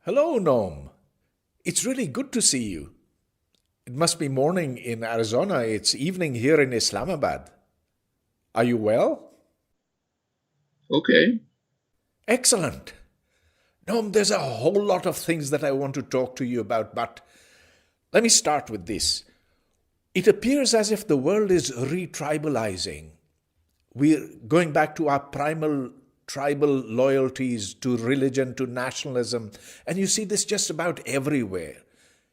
Hello, Noam. It's really good to see you. It must be morning in Arizona. It's evening here in Islamabad. Are you well? Okay. Excellent. Noam, there's a whole lot of things that I want to talk to you about, but let me start with this. It appears as if the world is retribalizing. We're going back to our primal tribal loyalties, to religion, to nationalism, and you see this just about everywhere.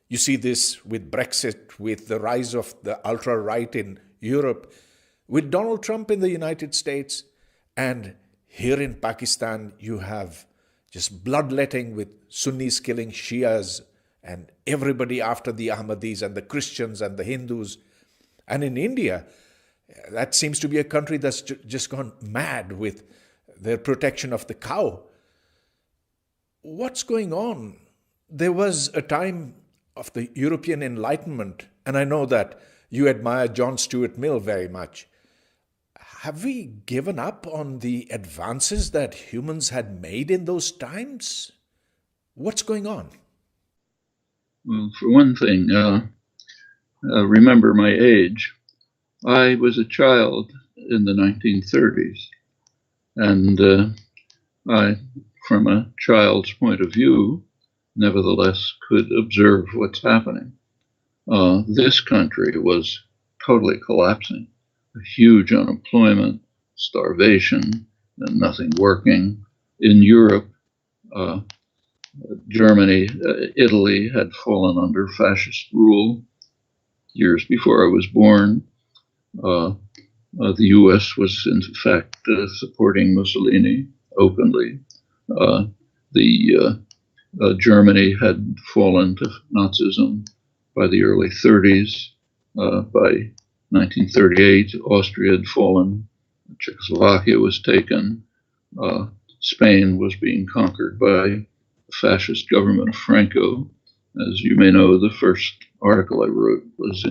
You see this with Brexit, with the rise of the ultra right in Europe, with Donald Trump in the United States, and here in Pakistan, you have just bloodletting with Sunnis killing Shias and everybody after the Ahmadis and the Christians and the Hindus. And in India, that seems to be a country that's just gone mad with their protection of the cow. What's going on? There was a time of the European Enlightenment, and I know that you admire John Stuart Mill very much. Have we given up on the advances that humans had made in those times? What's going on? Well, for one thing, remember my age. I was a child in the 1930s, and I, from a child's point of view, nevertheless could observe what's happening. This country was totally collapsing. A huge unemployment, starvation, and nothing working. In Europe, uh, Germany, Italy had fallen under fascist rule years before I was born. The US was, in fact, supporting Mussolini openly. Germany had fallen to Nazism by the early 30s. By 1938, Austria had fallen. Czechoslovakia was taken. Spain was being conquered by the fascist government of Franco. As you may know, the first article I wrote was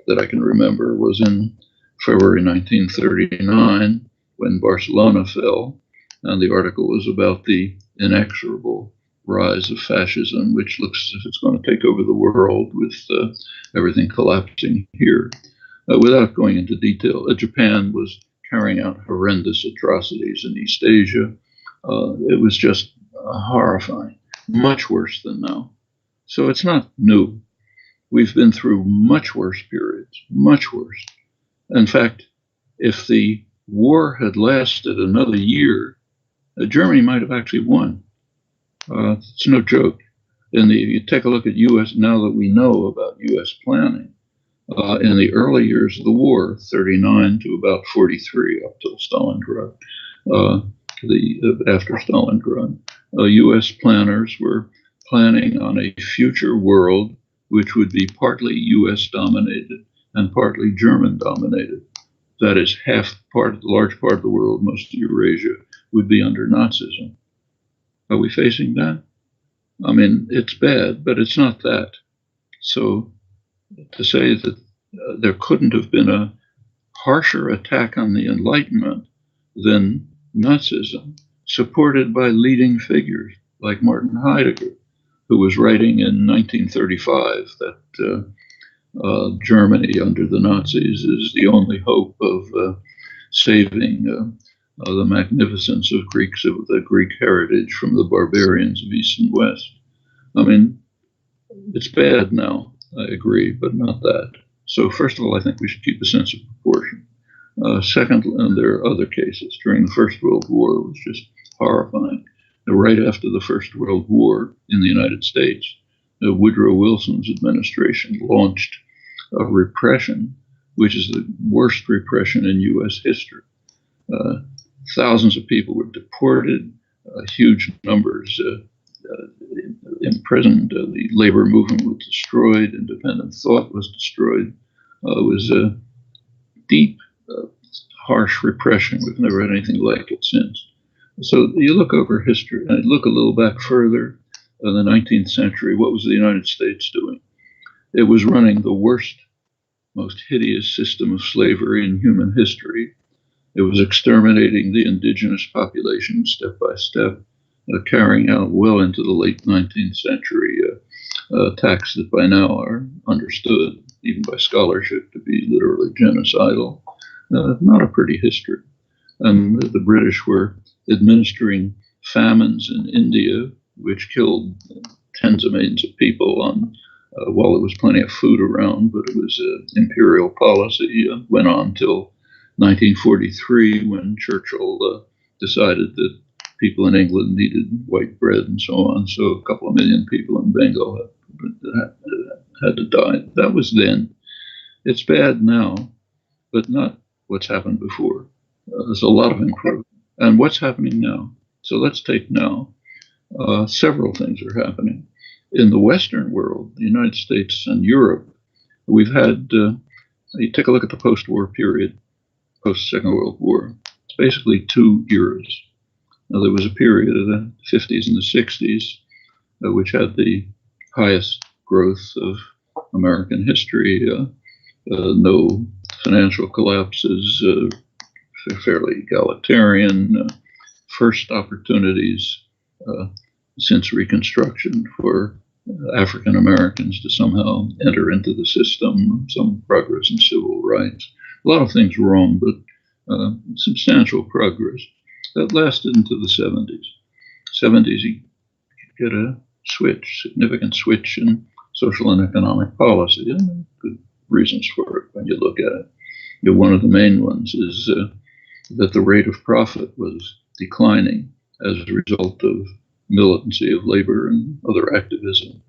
that I can remember, was in February 1939 when Barcelona fell. And the article was about the inexorable rise of fascism, which looks as if it's going to take over the world with everything collapsing here. Without going into detail, Japan was carrying out horrendous atrocities in East Asia. It was just horrifying, much worse than now. So it's not new. We've been through much worse periods, much worse. In fact, if the war had lasted another year, Germany might have actually won. It's no joke. You take a look at U.S., now that we know about U.S. planning, in the early years of the war, 39 to about 43, up till Stalingrad, after Stalingrad, U.S. planners were planning on a future world which would be partly U.S. dominated and partly German dominated. That is, large part of the world, most of Eurasia, would be under Nazism. Are we facing that? I mean, it's bad, but it's not that. So to say that there couldn't have been a harsher attack on the Enlightenment than Nazism, supported by leading figures like Martin Heidegger, who was writing in 1935 that Germany under the Nazis is the only hope of saving the magnificence of the Greek heritage from the barbarians of East and West. I mean, it's bad now, I agree, but not that. So first of all, I think we should keep a sense of proportion. Second, and there are other cases. During the First World War, it was just horrifying. Right after the First World War in the United States, Woodrow Wilson's administration launched a repression, which is the worst repression in U.S. history. Thousands of people were deported, huge numbers imprisoned. The labor movement was destroyed. Independent thought was destroyed. It was a deep, harsh repression. We've never had anything like it since. So you look over history and look a little back further in the 19th century. What was the United States doing? It was running the worst, most hideous system of slavery in human history. It was exterminating the indigenous population step by step. carrying out well into the late 19th century attacks that by now are understood, even by scholarship, to be literally genocidal. Not a pretty history. And the British were administering famines in India, which killed tens of millions of people while there was plenty of food around, but it was imperial policy. Went on till 1943, when Churchill decided that people in England needed white bread and so on. So a couple of million people in Bengal had to die. That was then. It's bad now, but not what's happened before. There's a lot of improvement. And what's happening now? So let's take now. Several things are happening. In the Western world, the United States and Europe, we've had, you take a look at the post-war period, post-Second World War. It's basically 2 eras. Now, there was a period of the 50s and the 60s, which had the highest growth of American history. No financial collapses, fairly egalitarian, first opportunities since Reconstruction for African Americans to somehow enter into the system, some progress in civil rights. A lot of things wrong, but substantial progress. That lasted into the 70s. 70s, you get a switch, significant switch in social and economic policy, and good reasons for it when you look at it. One of the main ones is that the rate of profit was declining as a result of militancy of labor and other activism.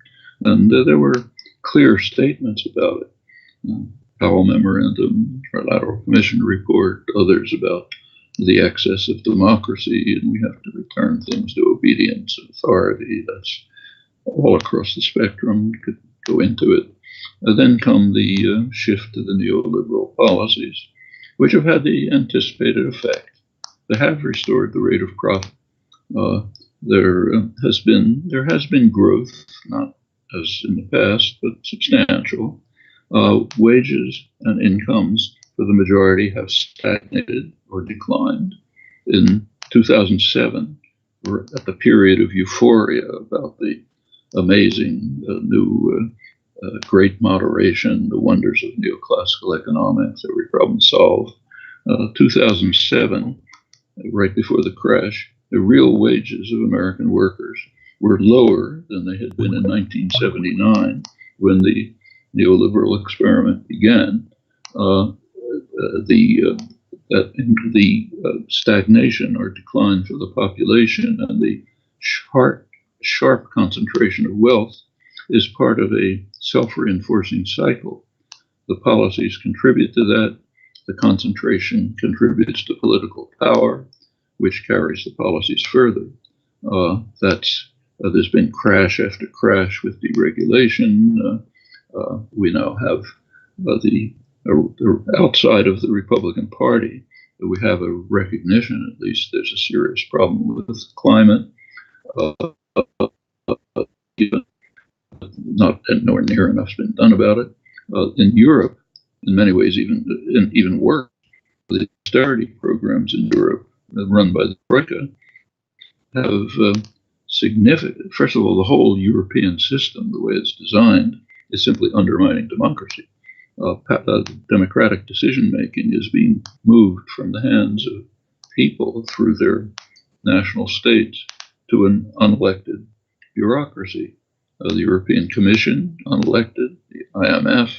And there were clear statements about it. Powell Memorandum, Trilateral Commission report, others about the excess of democracy, and we have to return things to obedience and authority. That's all across the spectrum. You could go into it. Then come the shift to the neoliberal policies, which have had the anticipated effect. They have restored the rate of profit. There has been growth, not as in the past, but substantial. Wages and incomes for the majority have stagnated or declined. In 2007, we're at the period of euphoria about the amazing new great moderation, the wonders of neoclassical economics, every problem solved. 2007, right before the crash, the real wages of American workers were lower than they had been in 1979 when the neoliberal experiment began. The stagnation or decline for the population and the sharp concentration of wealth is part of a self-reinforcing cycle. The policies contribute to that. The concentration contributes to political power, which carries the policies further. There's been crash after crash with deregulation. We now have outside of the Republican Party, we have a recognition, at least, there's a serious problem with climate. Not nowhere near enough's been done about it. In Europe, in many ways, even worse, the austerity programs in Europe, run by the Troika, have significant. First of all, the whole European system, the way it's designed, is simply undermining democracy. Democratic decision making is being moved from the hands of people through their national states to an unelected bureaucracy. The European Commission, unelected, the IMF,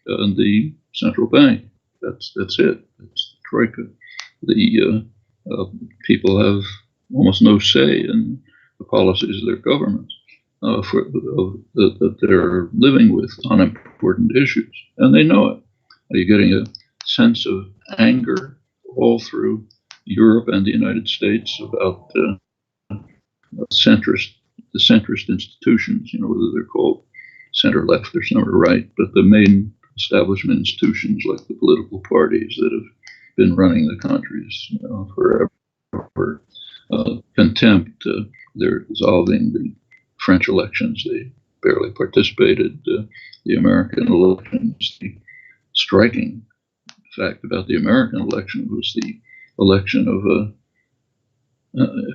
and the central bank. That's it. That's the Troika. The people have almost no say in the policies of their governments that they're living with on important issues, and they know it. You're getting a sense of anger all through Europe and the United States about the centrist institutions, whether they're called center left or center right, but the main establishment institutions like the political parties that have been running the countries forever. Contempt, they're dissolving the French elections. They barely participated. The American elections, the striking fact about the American election was the election of a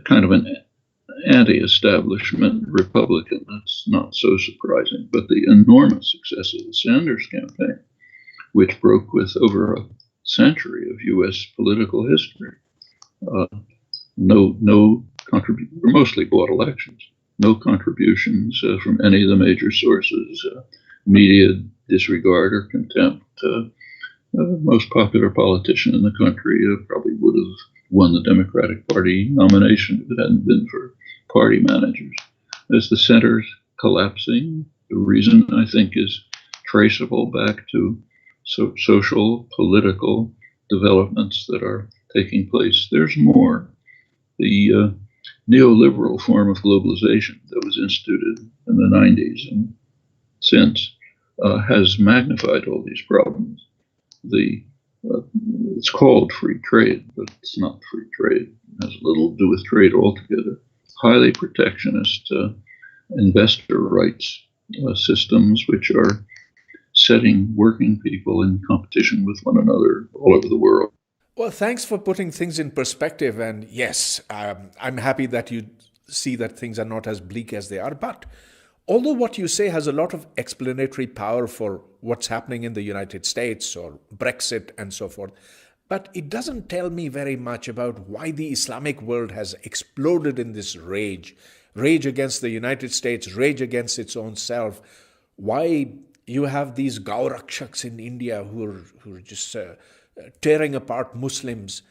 kind of an anti-establishment Republican. That's not so surprising. But the enormous success of the Sanders campaign, which broke with over a century of U.S. political history, uh, no contribution, mostly bought elections, no contributions from any of the major sources, media disregard or contempt. Most popular politician in the country probably would have won the Democratic Party nomination if it hadn't been for party managers. As the center's collapsing, the reason I think is traceable back to social, political developments that are taking place. There's more. The neoliberal form of globalization that was instituted in the 90s and since has magnified all these problems. It's called free trade, but it's not free trade. It has little to do with trade altogether. Highly protectionist investor rights systems, which are setting working people in competition with one another all over the world. Well, thanks for putting things in perspective. And yes, I'm happy that you see that things are not as bleak as they are. But although what you say has a lot of explanatory power for what's happening in the United States or Brexit and so forth, but it doesn't tell me very much about why the Islamic world has exploded in this rage against the United States, rage against its own self. Why you have these Gaurakshaks in India who are just tearing apart Muslims,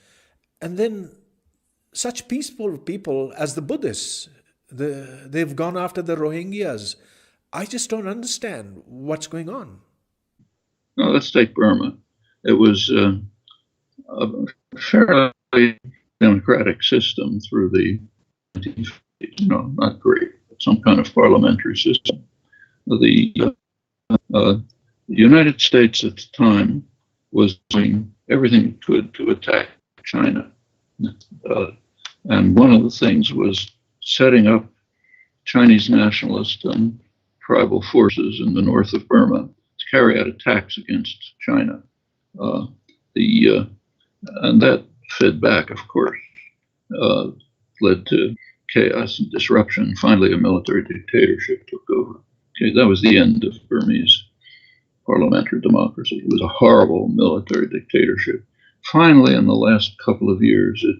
and then such peaceful people as the Buddhists. They've gone after the Rohingyas. I just don't understand what's going on. Now, let's take Burma. It was a fairly democratic system through the 1950s, not great, but some kind of parliamentary system. The United States at the time was doing everything it could to attack China. And one of the things was setting up Chinese nationalist and tribal forces in the north of Burma to carry out attacks against China. And that fed back, of course, led to chaos and disruption. Finally, a military dictatorship took over. Okay, that was the end of Burmese parliamentary democracy. It was a horrible military dictatorship. Finally, in the last couple of years, it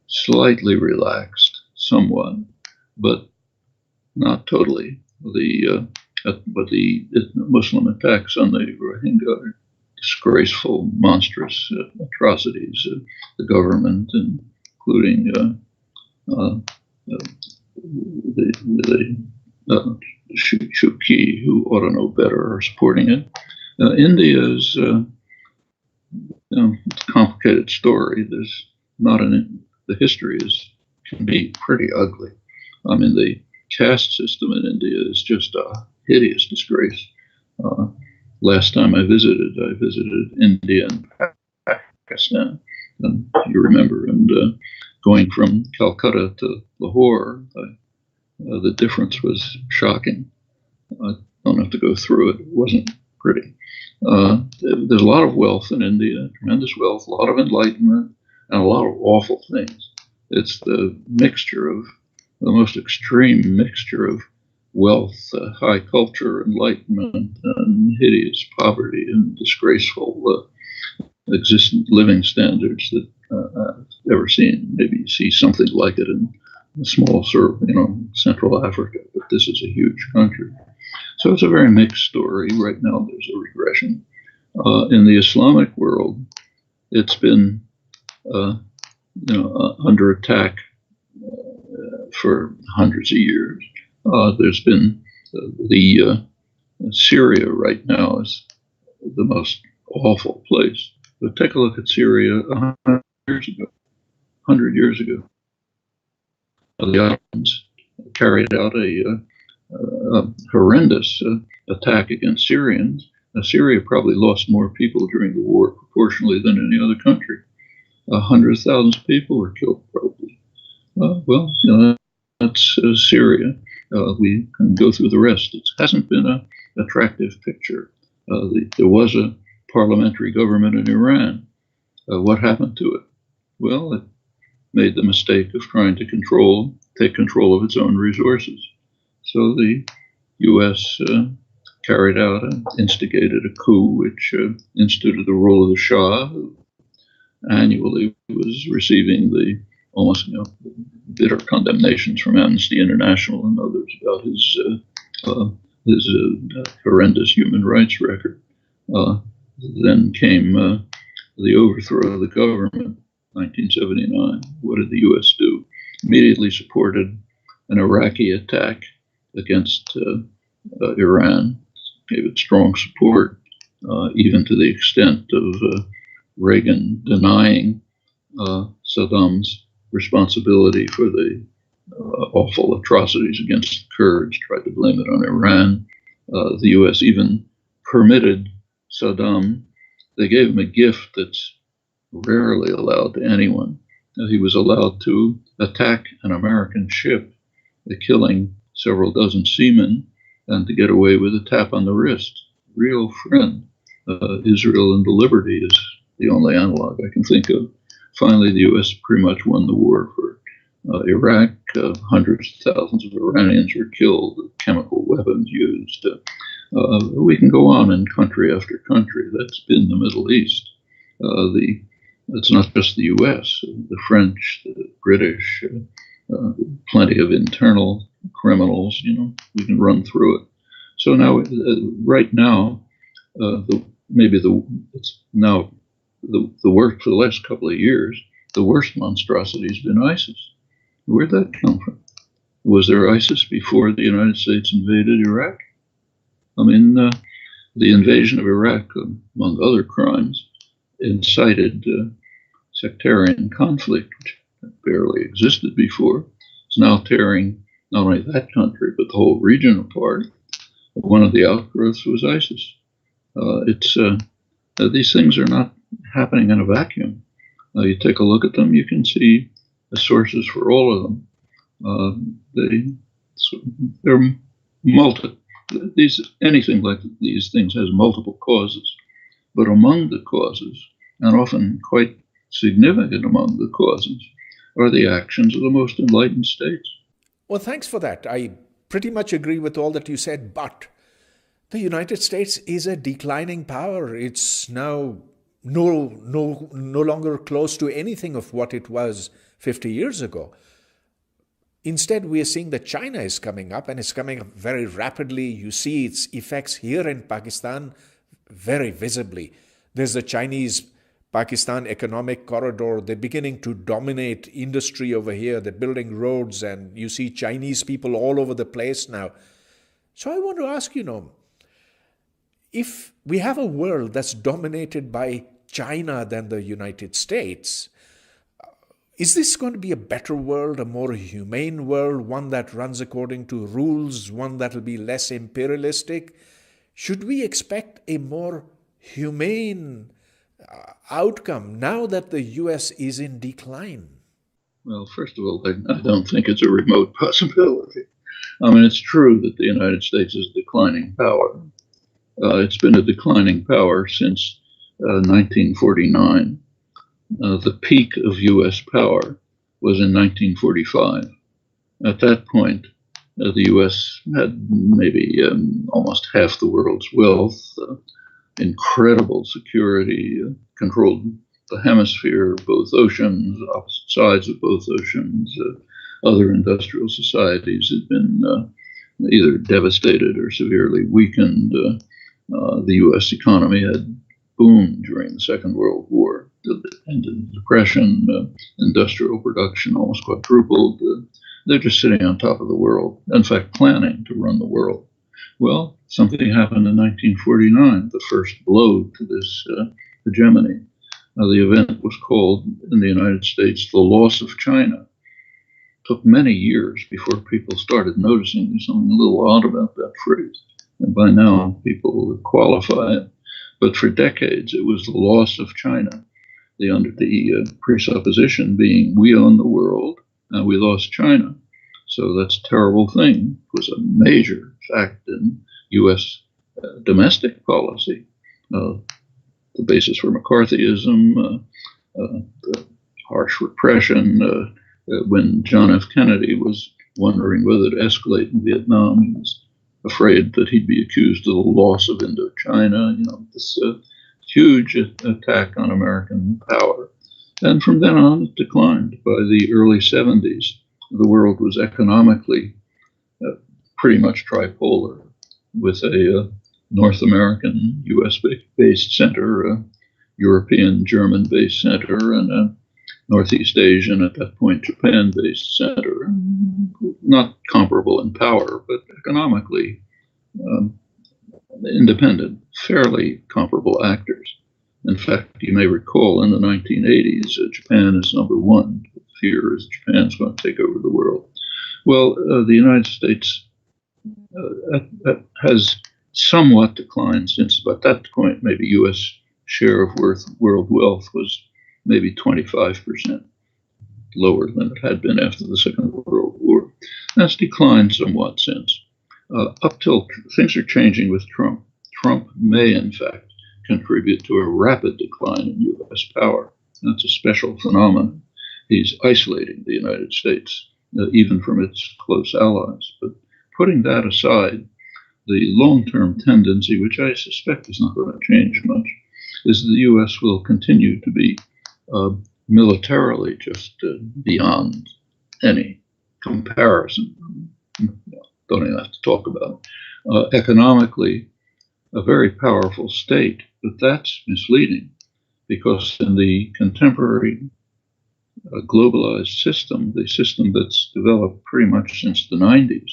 slightly relaxed somewhat, but not totally. The Muslim attacks on the Rohingya are disgraceful, monstrous atrocities. The government, including Chomsky, who ought to know better, are supporting it. India's a complicated story. There's not the history can be pretty ugly. I mean, the caste system in India is just a hideous disgrace. Last time I visited India and Pakistan, and you remember, and going from Calcutta to Lahore, the difference was shocking. I don't have to go through it. It wasn't pretty. There's a lot of wealth in India, tremendous wealth, a lot of enlightenment, and a lot of awful things. It's the most extreme mixture of wealth, high culture, enlightenment, and hideous poverty and disgraceful living standards that I've ever seen. Maybe you see something like it in a small Central Africa, but this is a huge country. So it's a very mixed story. Right now there's a regression. In the Islamic world, it's been under attack for hundreds of years. There's been Syria right now is the most awful place. But take a look at Syria 100 years ago. 100 years ago, the Ottomans carried out a horrendous attack against Syrians. Syria probably lost more people during the war proportionally than any other country. 100,000 people were killed, probably. That's Syria. We can go through the rest. It hasn't been an attractive picture. There was a parliamentary government in Iran. What happened to it? Well, it made the mistake of trying to take control of its own resources. So the U.S. Carried out and instigated a coup which instituted the rule of the Shah, who annually was receiving the almost bitter condemnations from Amnesty International and others about his horrendous human rights record. Then came the overthrow of the government, 1979. What did the U.S. do? Immediately supported an Iraqi attack against Iran, gave it strong support, even to the extent of Reagan denying Saddam's responsibility for the awful atrocities against the Kurds, tried to blame it on Iran. The U.S. even permitted Saddam, they gave him a gift that's rarely allowed to anyone. He was allowed to attack an American ship, killing several dozen seamen, and to get away with a tap on the wrist. Real friend. Israel and the liberty is the only analog I can think of. Finally, the U.S. pretty much won the war for Iraq. Hundreds of thousands of Iranians were killed, chemical weapons used. We can go on in country after country. That's been the Middle East. It's not just the U.S., the French, the British, plenty of internal criminals, we can run through it. So now, right now, it's now the worst for the last couple of years, the worst monstrosity has been ISIS. Where'd that come from? Was there ISIS before the United States invaded Iraq? I mean, the invasion of Iraq, among other crimes, incited sectarian conflict, which barely existed before. It's now tearing not only that country, but the whole region apart. One of the outgrowths was ISIS. These things are not happening in a vacuum. You take a look at them, you can see the sources for all of them. They're anything like these things has multiple causes, but among the causes, and often quite significant among the causes, are the actions of the most enlightened states. Well, thanks for that. I pretty much agree with all that you said, but the United States is a declining power. It's now no longer close to anything of what it was 50 years ago. Instead, we are seeing that China is coming up, and it's coming up very rapidly. You see its effects here in Pakistan very visibly. There's the Chinese-Pakistan economic corridor. They're beginning to dominate industry over here. They're building roads, and you see Chinese people all over the place now. So I want to ask you, Noam, if we have a world that's dominated by China than the United States, is this going to be a better world, a more humane world, one that runs according to rules, one that will be less imperialistic? Should we expect a more humane outcome now that the U.S. is in decline? Well, first of all, I don't think it's a remote possibility. I mean, it's true that the United States is a declining power. It's been a declining power since 1949. The peak of U.S. power was in 1945. At that point, the U.S. had maybe almost half the world's wealth, incredible security, controlled the hemisphere, both oceans, opposite sides of both oceans. Other industrial societies had been either devastated or severely weakened. The U.S. economy had boomed during the Second World War. The end of the Depression, industrial production almost quadrupled. They're just sitting on top of the world, in fact, planning to run the world. Well, something happened in 1949, the first blow to this hegemony. The event was called in the United States the loss of China. It took many years before people started noticing there's something a little odd about that phrase. And by now, people will qualify it. But for decades, it was the loss of China. The presupposition being we own the world and we lost China. So that's a terrible thing. It was a major fact in U.S. Domestic policy. The basis for McCarthyism, the harsh repression. When John F. Kennedy was wondering whether to escalate in Vietnam, he was afraid that he'd be accused of the loss of Indochina. This huge attack on American power. And from then on, it declined. By the early 70s, the world was economically pretty much tripolar, with a North American, US-based center, a European, German-based center, and a Northeast Asian, at that point Japan-based center. Not comparable in power, but economically independent, fairly comparable actors. In fact, you may recall in the 1980s, Japan is number one. The fear is Japan's going to take over the world. Well, the United States has somewhat declined since, but at that point, maybe U.S. share of world wealth was maybe 25%, lower than it had been after the Second World War. That's declined somewhat since. Up till things are changing with Trump. Trump may, in fact, contribute to a rapid decline in U.S. power. That's a special phenomenon. He's isolating the United States, even from its close allies. But putting that aside, the long-term tendency, which I suspect is not going to change much, is the U.S. will continue to be militarily just beyond any comparison. Don't even have to talk about it. Economically, a very powerful state, but that's misleading, because in the contemporary globalized system, the system that's developed pretty much since the 90s,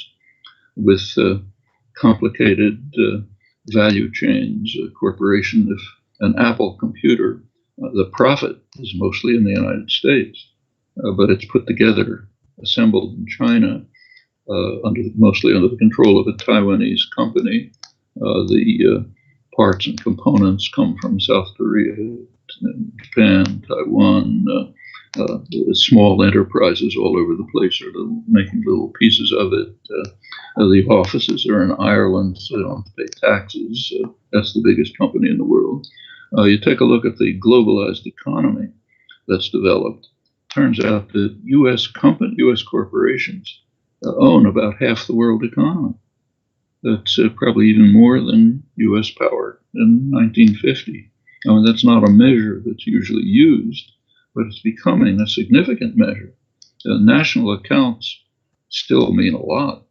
with complicated value chains, a corporation, if an Apple computer, the profit is mostly in the United States, but it's put together, assembled in China, mostly under the control of a Taiwanese company. The parts and components come from South Korea, Japan, Taiwan, small enterprises all over the place are making little pieces of it. The offices are in Ireland, so they don't have to pay taxes. That's the biggest company in the world. You take a look at the globalized economy that's developed. Turns out that U.S. corporations own about half the world economy. That's probably even more than U.S. power in 1950. I mean, that's not a measure that's usually used, but it's becoming a significant measure. National accounts still mean a lot,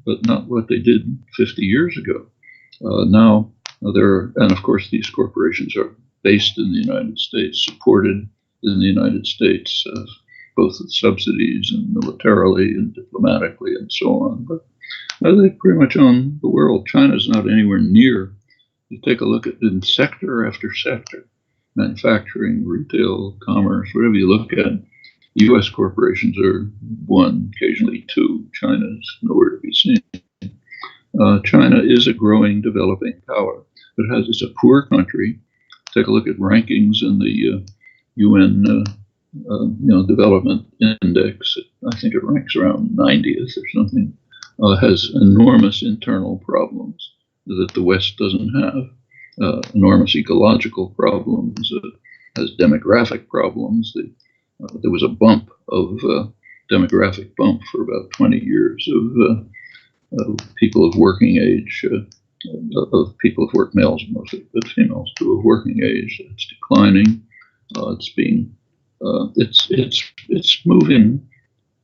but not what they did 50 years ago. Now, and of course, these corporations are based in the United States, supported in the United States, both with subsidies and militarily and diplomatically and so on. But they pretty much own the world. China's not anywhere near. You take a look at in sector after sector, manufacturing, retail, commerce, whatever you look at, U.S. corporations are one, occasionally two. China's nowhere to be seen. China is a growing, developing power, but it's a poor country. Take a look at rankings in the UN Development Index. I think it ranks around 90th or something. Has enormous internal problems that the West doesn't have. Enormous ecological problems. Has demographic problems. There was a bump of demographic bump for about 20 years of people of working age, of people of work, males mostly, but females too, of working age. It's declining. It's moving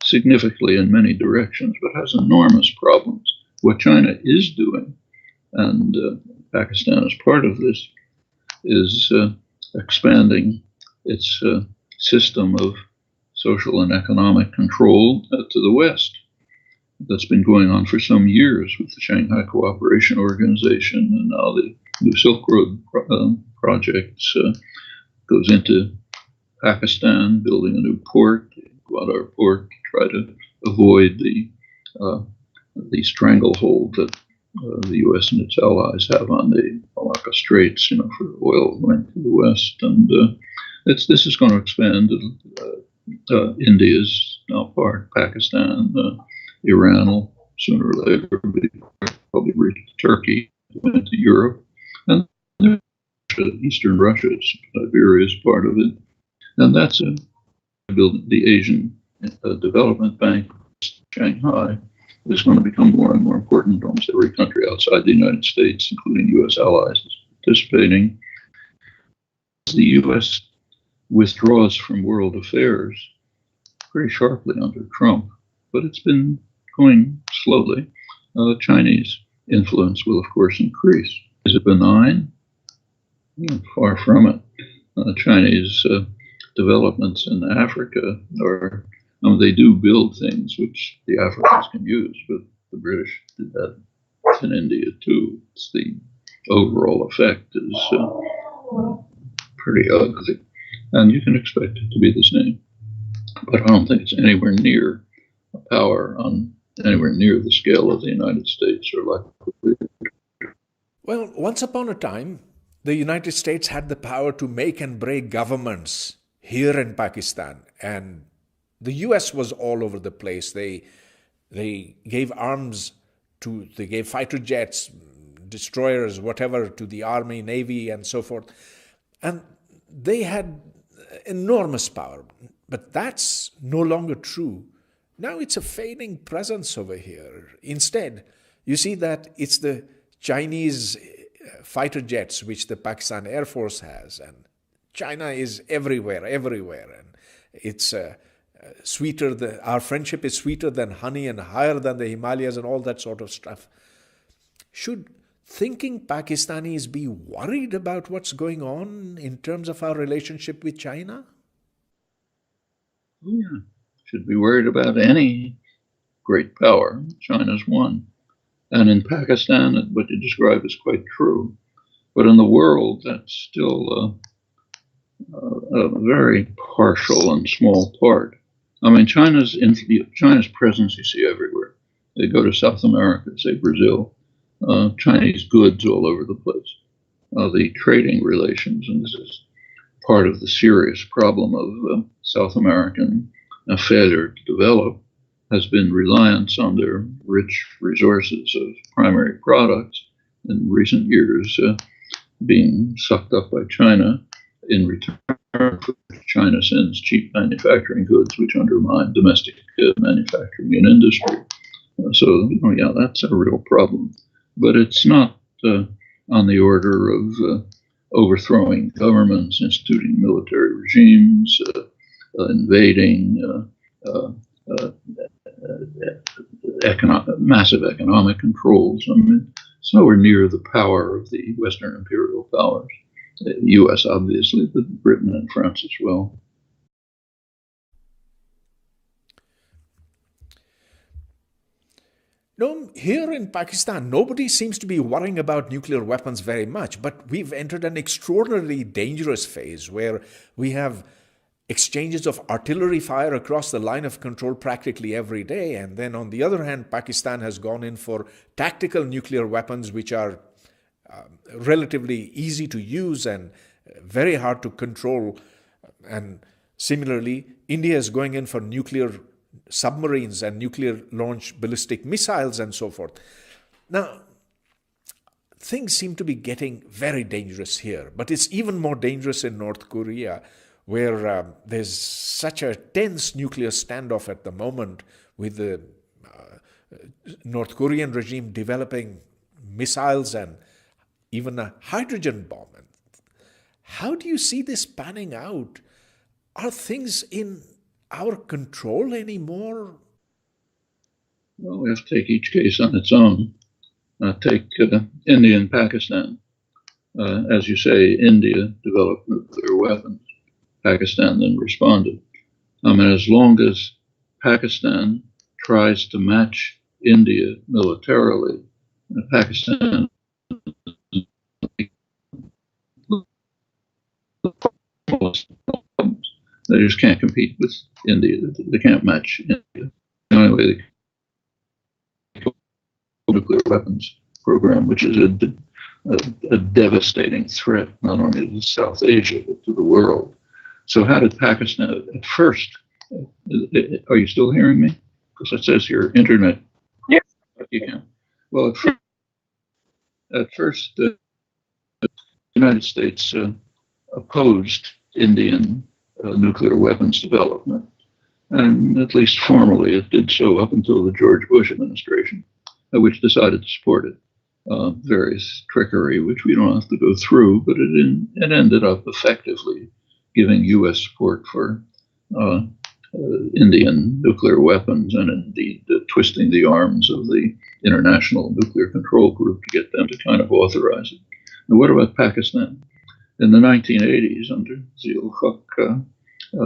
significantly in many directions, but has enormous problems. What China is doing, and Pakistan is part of this, is expanding its system of social and economic control to the West. That's been going on for some years with the Shanghai Cooperation Organization, and now the New Silk Road projects goes into Pakistan, building a new port, Gwadar port, to try to avoid the stranglehold that the U.S. and its allies have on the Malacca Straits, for oil going to the West. And this is going to expand. India is now part, Pakistan, Iran will sooner or later probably reach Turkey, into Europe, and Eastern Russia, Siberia is part of it. And that's building the Asian Development Bank, Shanghai, is going to become more and more important. Almost every country outside the United States, including U.S. allies, is participating. The U.S. withdraws from world affairs very sharply under Trump, but it's been going slowly. Chinese influence will, of course, increase. Is it benign? Far from it. Chinese developments in Africa are, they do build things which the Africans can use, but the British did that in India too. It's the overall effect is pretty ugly, and you can expect it to be the same. But I don't think it's anywhere near a power on anywhere near the scale of the United States or likely. Well, once upon a time, the United States had the power to make and break governments here in Pakistan, and the US was all over the place. They gave arms to, they gave fighter jets, destroyers, whatever, to the army, navy, and so forth. And they had enormous power. But that's no longer true. Now it's a fading presence over here. Instead, you see that it's the Chinese fighter jets, which the Pakistan Air Force has, and China is everywhere, and it's sweeter. Our friendship is sweeter than honey and higher than the Himalayas and all that sort of stuff. Should thinking Pakistanis be worried about what's going on in terms of our relationship with China? Oh, yeah. Should be worried about any great power. China's one. And in Pakistan, what you describe is quite true. But in the world, that's still a very partial and small part. I mean, China's presence you see everywhere. They go to South America, say Brazil, Chinese goods all over the place. The trading relations, and this is part of the serious problem of South American failure to develop, has been reliance on their rich resources of primary products in recent years being sucked up by China. In return, China sends cheap manufacturing goods which undermine domestic manufacturing and industry. So, yeah, that's a real problem. But it's not on the order of overthrowing governments, instituting military regimes, invading massive economic controls. I mean, it's nowhere near the power of the Western imperial powers. The U.S. obviously, but Britain and France as well. No, here in Pakistan, nobody seems to be worrying about nuclear weapons very much, but we've entered an extraordinarily dangerous phase where we have exchanges of artillery fire across the line of control practically every day. And then on the other hand, Pakistan has gone in for tactical nuclear weapons, which are relatively easy to use and very hard to control. And similarly, India is going in for nuclear submarines and nuclear launch ballistic missiles and so forth. Now, things seem to be getting very dangerous here, but it's even more dangerous in North Korea, where there's such a tense nuclear standoff at the moment with the North Korean regime developing missiles and even a hydrogen bomb. How do you see this panning out? Are things in our control anymore? Well, we have to take each case on its own. Take India and Pakistan. As you say, India developed nuclear weapons. Pakistan then responded. I mean, as long as Pakistan tries to match India militarily, Pakistan they just can't compete with India. They can't match India. The only way they can nuclear weapons program, which is a devastating threat not only to South Asia but to the world. So how did Pakistan at first? Are you still hearing me? Because it says your internet. Yes. You can. Well, at first, the United States opposed Indian nuclear weapons development. And at least formally, it did so up until the George Bush administration, which decided to support it. Various trickery, which we don't have to go through, but it ended up effectively giving U.S. support for Indian nuclear weapons, and indeed twisting the arms of the International Nuclear Control Group to get them to kind of authorize it. And what about Pakistan? In the 1980s, under Zia-ul-Haq,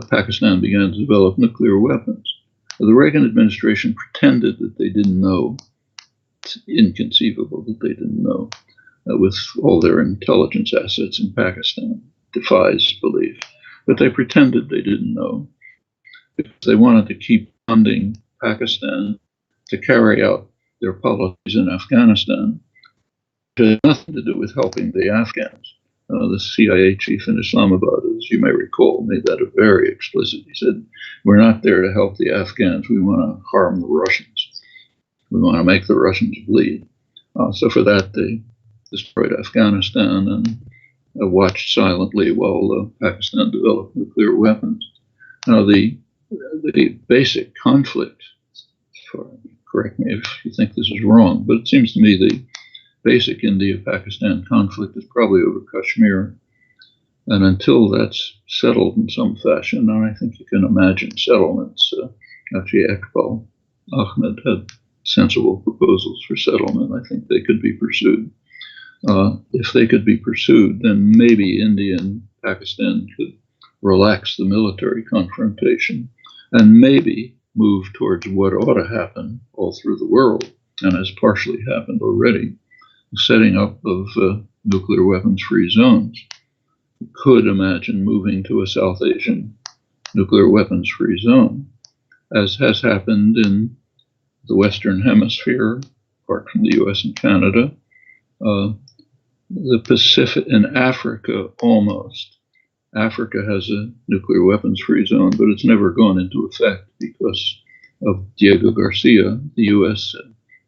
Pakistan began to develop nuclear weapons. The Reagan administration pretended that they didn't know. It's inconceivable that they didn't know, with all their intelligence assets in Pakistan. Defies belief. But they pretended they didn't know, because they wanted to keep funding Pakistan to carry out their policies in Afghanistan, which had nothing to do with helping the Afghans. The CIA chief in Islamabad, as you may recall, made that very explicit. He said, "We're not there to help the Afghans. We want to harm the Russians. We want to make the Russians bleed." So for that, they destroyed Afghanistan and watched silently while Pakistan developed nuclear weapons. Now, the basic conflict, correct me if you think this is wrong, but it seems to me the basic India-Pakistan conflict is probably over Kashmir. And until that's settled in some fashion, and I think you can imagine settlements, actually Iqbal Ahmed had sensible proposals for settlement. I think they could be pursued. If they could be pursued, then maybe India and Pakistan could relax the military confrontation and maybe move towards what ought to happen all through the world, and has partially happened already, setting up of nuclear weapons-free zones. You could imagine moving to a South Asian nuclear weapons-free zone, as has happened in the Western Hemisphere, apart from the US and Canada. The Pacific, in Africa, almost. Africa has a nuclear weapons-free zone, but it's never gone into effect because of Diego Garcia. The US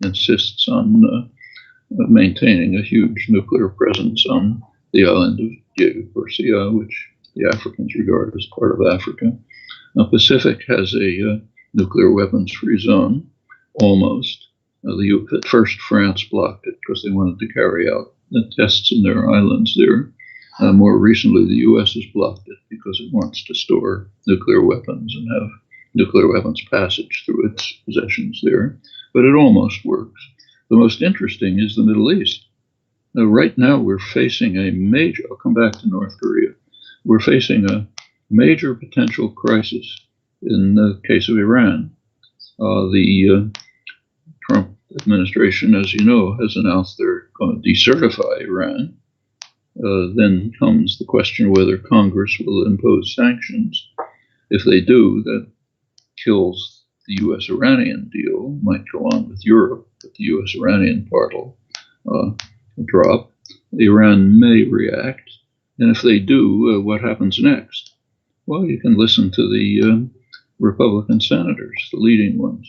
insists on maintaining a huge nuclear presence on the island of Diego Garcia, which the Africans regard as part of Africa. Now, Pacific has a nuclear weapons-free zone, almost. At first, France blocked it because they wanted to carry out the tests in their islands there. More recently, the U.S. has blocked it because it wants to store nuclear weapons and have nuclear weapons passage through its possessions there. But it almost works. The most interesting is the Middle East. Now, right now, we're facing a major, I'll come back to North Korea, we're facing a major potential crisis in the case of Iran. The Trump administration, as you know, has announced they're going to decertify Iran. Then comes the question whether Congress will impose sanctions. If they do, that kills the U.S.-Iranian deal, might go on with Europe, but the U.S.-Iranian part will drop. Iran may react, and if they do, what happens next? Well, you can listen to the Republican senators, the leading ones.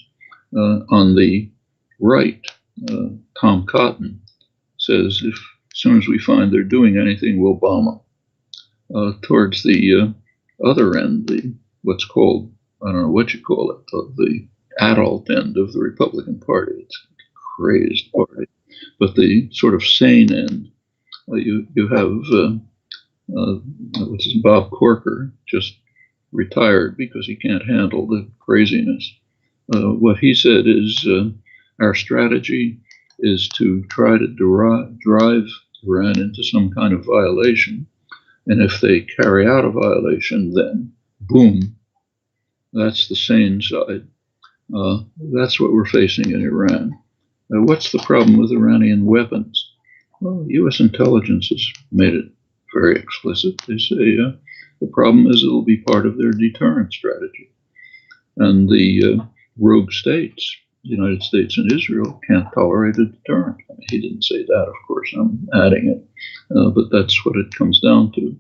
On the right, Tom Cotton says, as soon as we find they're doing anything, we'll bomb them. Towards the other end, what's called, I don't know what you call it, the adult end of the Republican Party. It's a crazed party. But the sort of sane end, you have Bob Corker, just retired because he can't handle the craziness. What he said is our strategy is to try to drive Iran into some kind of violation. And if they carry out a violation, then boom, that's the sane side. That's what we're facing in Iran. What's the problem with Iranian weapons? Well, U.S. intelligence has made it very explicit. They say the problem is it'll be part of their deterrent strategy. And the rogue states, the United States and Israel, can't tolerate a deterrent. I mean, he didn't say that, of course, I'm adding it, but that's what it comes down to.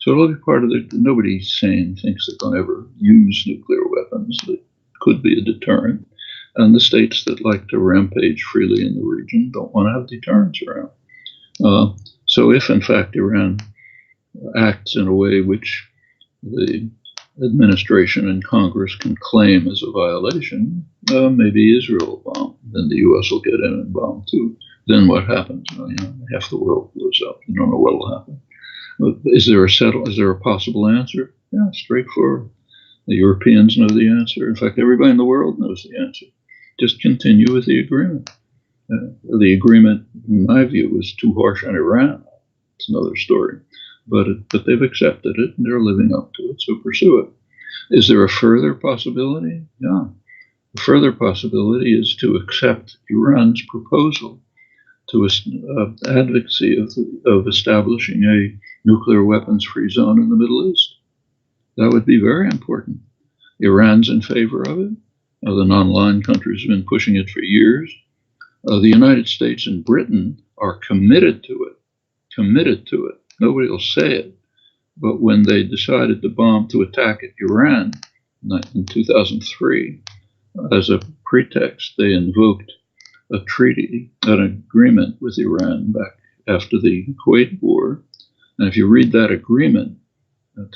So it'll be part of nobody sane thinks they're going to ever use nuclear weapons. It could be a deterrent. And the states that like to rampage freely in the region don't want to have deterrents around. So if, in fact, Iran acts in a way which the administration and Congress can claim as a violation, maybe Israel will bomb. Then the U.S. will get in and bomb too. Then what happens? Well, half the world blows up. You don't know what will happen. Is there a possible answer? Yeah, straightforward. The Europeans know the answer. In fact, everybody in the world knows the answer. Just continue with the agreement. The agreement, in my view, was too harsh on Iran. It's another story. But they've accepted it and they're living up to it, so pursue it. Is there a further possibility? Yeah. The further possibility is to accept Iran's proposal to advocacy of establishing a nuclear weapons-free zone in the Middle East. That would be very important. Iran's in favor of it. The non-aligned countries have been pushing it for years. The United States and Britain are committed to it. Committed to it. Nobody will say it. But when they decided to attack Iran in 2003, as a pretext, they invoked a treaty, an agreement with Iran back after the Kuwait War. And if you read that agreement,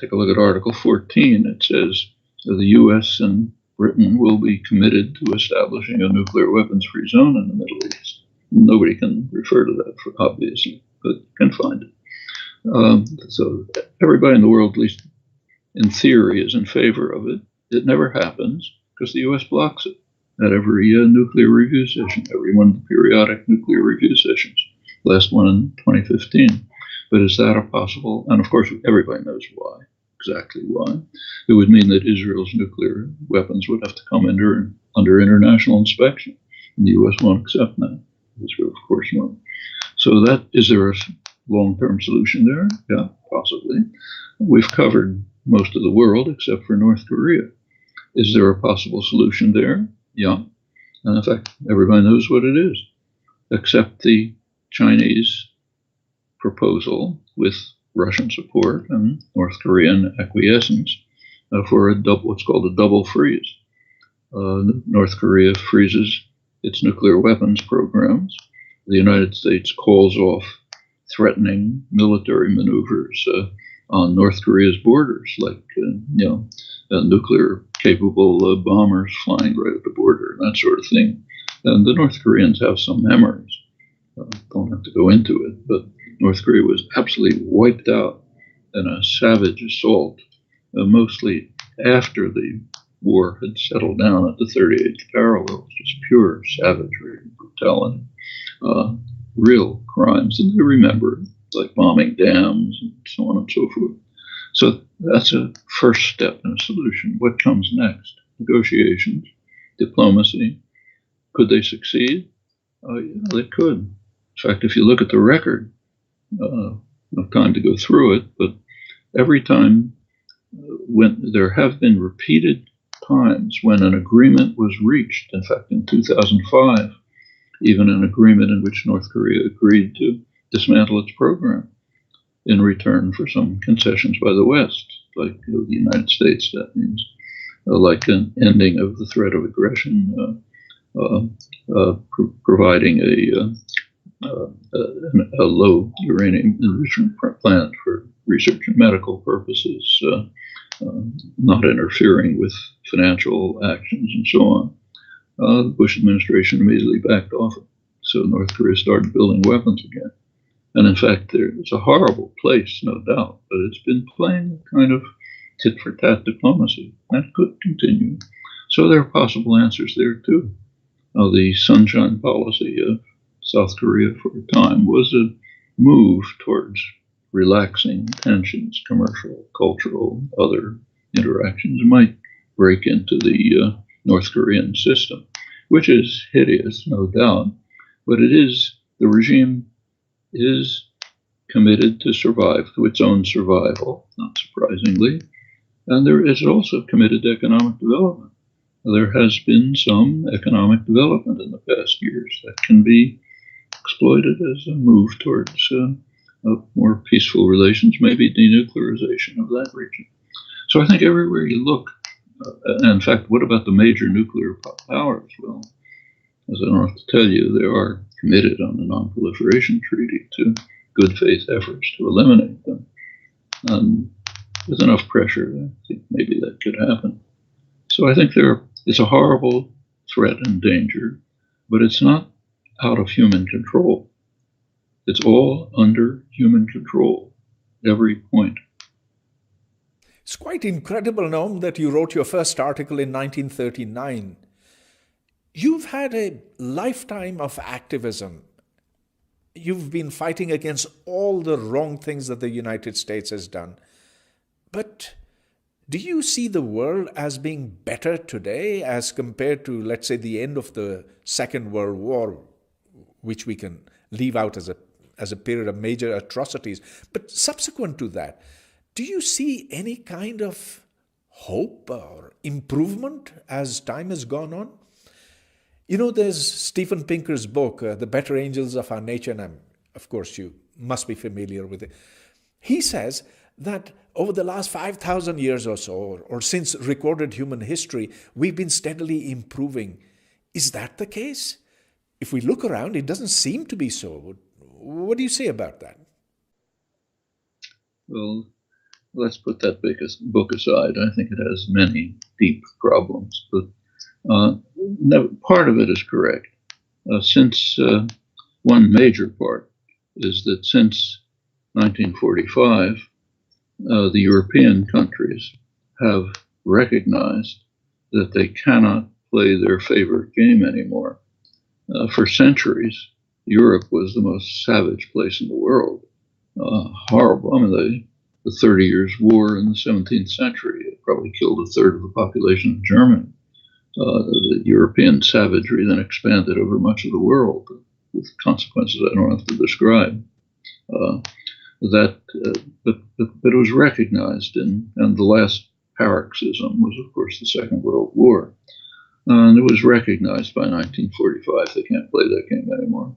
take a look at Article 14, it says the U.S. and Britain will be committed to establishing a nuclear weapons-free zone in the Middle East. Nobody can refer to that, obviously, but you can find it. So everybody in the world, at least in theory, is in favor of it. It never happens because the U.S. blocks it at every nuclear review session, every one of the periodic nuclear review sessions, last one in 2015. But is that a possible? And of course, everybody knows why, exactly why. It would mean that Israel's nuclear weapons would have to come under international inspection. And the U.S. won't accept that. Israel, of course, won't. So is there a long-term solution there? Yeah, possibly. We've covered most of the world except for North Korea. Is there a possible solution there? Yeah. And in fact, everybody knows what it is, except the Chinese proposal with Russian support and North Korean acquiescence for what's called a double freeze. North Korea freezes its nuclear weapons programs. The United States calls off threatening military maneuvers on North Korea's borders, like nuclear-capable bombers flying right at the border, and that sort of thing. And the North Koreans have some memories. Don't have to go into it, but North Korea was absolutely wiped out in a savage assault, mostly after the war had settled down at the 38th parallel. Just pure savagery, brutality, real crimes, and they remember it, like bombing dams and so on and so forth. So that's a first step in a solution. What comes next? Negotiations, diplomacy. Could they succeed? Yeah, they could. In fact, if you look at the record, no time to go through it, but every time when there have been repeated times when an agreement was reached, in fact, in 2005, even an agreement in which North Korea agreed to dismantle its program in return for some concessions by the West, like the United States, that means, like an ending of the threat of aggression, providing a low uranium enrichment plant for research and medical purposes, not interfering with financial actions and so on. The Bush administration immediately backed off it. So North Korea started building weapons again. And in fact, it's a horrible place, no doubt, but it's been playing a kind of tit-for-tat diplomacy. That could continue. So there are possible answers there, too. The sunshine policy of South Korea for a time was a move towards relaxing tensions, commercial, cultural, other interactions might break into the North Korean system, which is hideous, no doubt, but the regime is committed to survive, to its own survival, not surprisingly, and there is also committed to economic development. There has been some economic development in the past years that can be exploited as a move towards more peaceful relations, maybe denuclearization of that region. So I think everywhere you look, in fact, what about the major nuclear powers? Well, as I don't have to tell you, they are committed on the Non-Proliferation Treaty to good faith efforts to eliminate them. with enough pressure, I think maybe that could happen. So I think it's a horrible threat and danger, but it's not out of human control. It's all under human control, every point. It's quite incredible, Noam, that you wrote your first article in 1939. You've had a lifetime of activism. You've been fighting against all the wrong things that the United States has done. But do you see the world as being better today as compared to, let's say, the end of the Second World War, which we can leave out as a period of major atrocities? But subsequent to that, do you see any kind of hope or improvement as time has gone on? You know, there's Steven Pinker's book, The Better Angels of Our Nature, and of course you must be familiar with it. He says that over the last 5,000 years or so, or since recorded human history, we've been steadily improving. Is that the case? If we look around, it doesn't seem to be so. What do you say about that? Well, let's put that book aside. I think it has many deep problems, but part of it is correct. Since one major part is that since 1945, the European countries have recognized that they cannot play their favorite game anymore. For centuries, Europe was the most savage place in the world. Horrible. I mean, the 30 Years' War in the 17th century, it probably killed a third of the population of Germany. The European savagery then expanded over much of the world with consequences I don't have to describe. But it was recognized, and the last paroxysm was, of course, the Second World War. And it was recognized by 1945 they can't play that game anymore.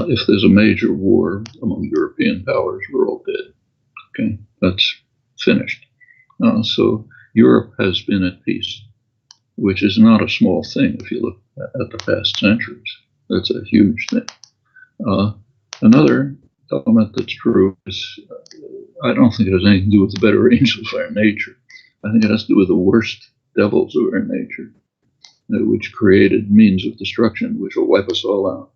If there's a major war among European powers, we're all dead. Okay, that's finished. So Europe has been at peace, which is not a small thing if you look at the past centuries. That's a huge thing. Another element that's true is I don't think it has anything to do with the better angels of our nature. I think it has to do with the worst devils of our nature, which created means of destruction which will wipe us all out.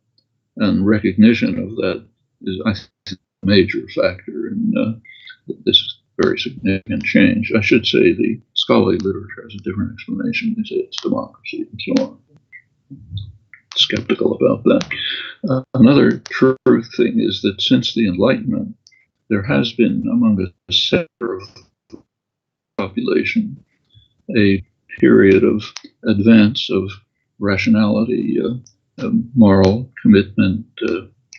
And recognition of that is, I think, a major factor in this very significant change. I should say the scholarly literature has a different explanation. They say it's democracy and so on. Skeptical about that. Another true thing is that since the Enlightenment, there has been among a sector of the population a period of advance of rationality, moral commitment,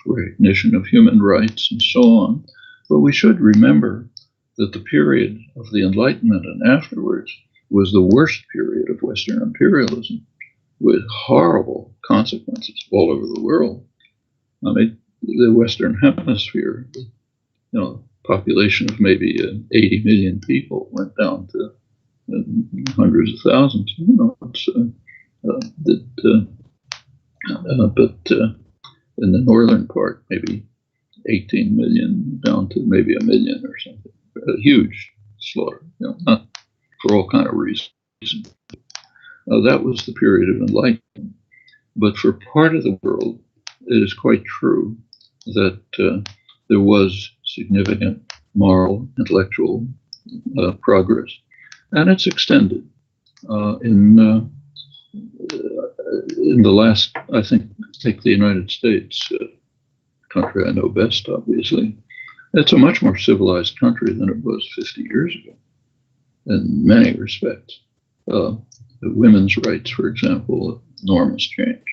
recognition of human rights, and so on. But we should remember that the period of the Enlightenment and afterwards was the worst period of Western imperialism, with horrible consequences all over the world. I mean, the Western Hemisphere, population of maybe 80 million people went down to hundreds of thousands. But in the northern part, maybe 18 million down to maybe 1 million or something. A huge slaughter, not for all kind of reasons. That was the period of enlightenment. But for part of the world, it is quite true that there was significant moral, intellectual progress, and it's extended. In the last, I think, take the United States, country I know best, obviously. It's a much more civilized country than it was 50 years ago, in many respects. The women's rights, for example, enormous change.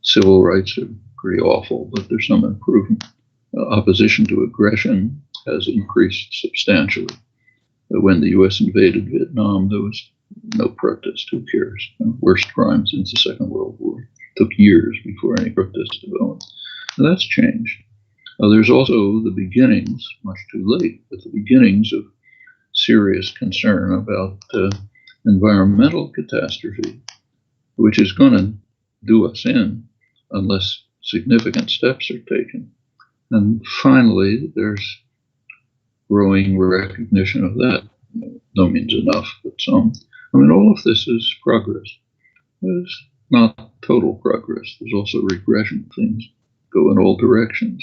Civil rights are pretty awful, but there's some improvement. Opposition to aggression has increased substantially. When the U.S. invaded Vietnam, there was no protest. Who cares? Worst crime since the Second World War. It took years before any protest developed. Now, that's changed. There's also the beginnings, much too late, but the beginnings of serious concern about environmental catastrophe, which is going to do us in unless significant steps are taken. And finally, there's growing recognition of that. No means enough, but some. I mean, all of this is progress. There's not total progress. There's also regression. Things go in all directions.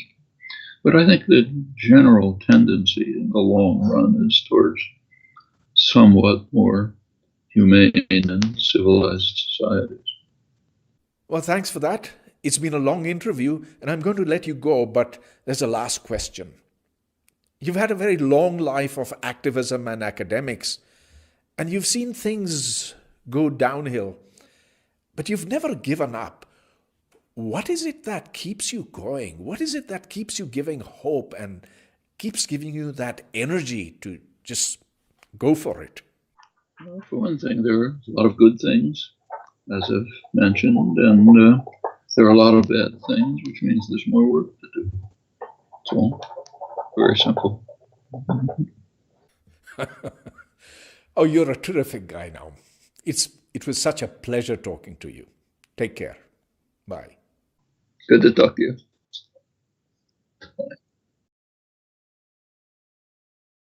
But I think the general tendency in the long run is towards somewhat more humane and civilized societies. Well, thanks for that. It's been a long interview, and I'm going to let you go, but there's a last question. You've had a very long life of activism and academics, and you've seen things go downhill, but you've never given up. What is it that keeps you going? What is it that keeps you giving hope and keeps giving you that energy to just go for it? Well, for one thing, there are a lot of good things, as I've mentioned, and there are a lot of bad things, which means there's more work to do. It's all very simple. Oh, you're a terrific guy now. It was such a pleasure talking to you. Take care. Bye. Good to talk to you.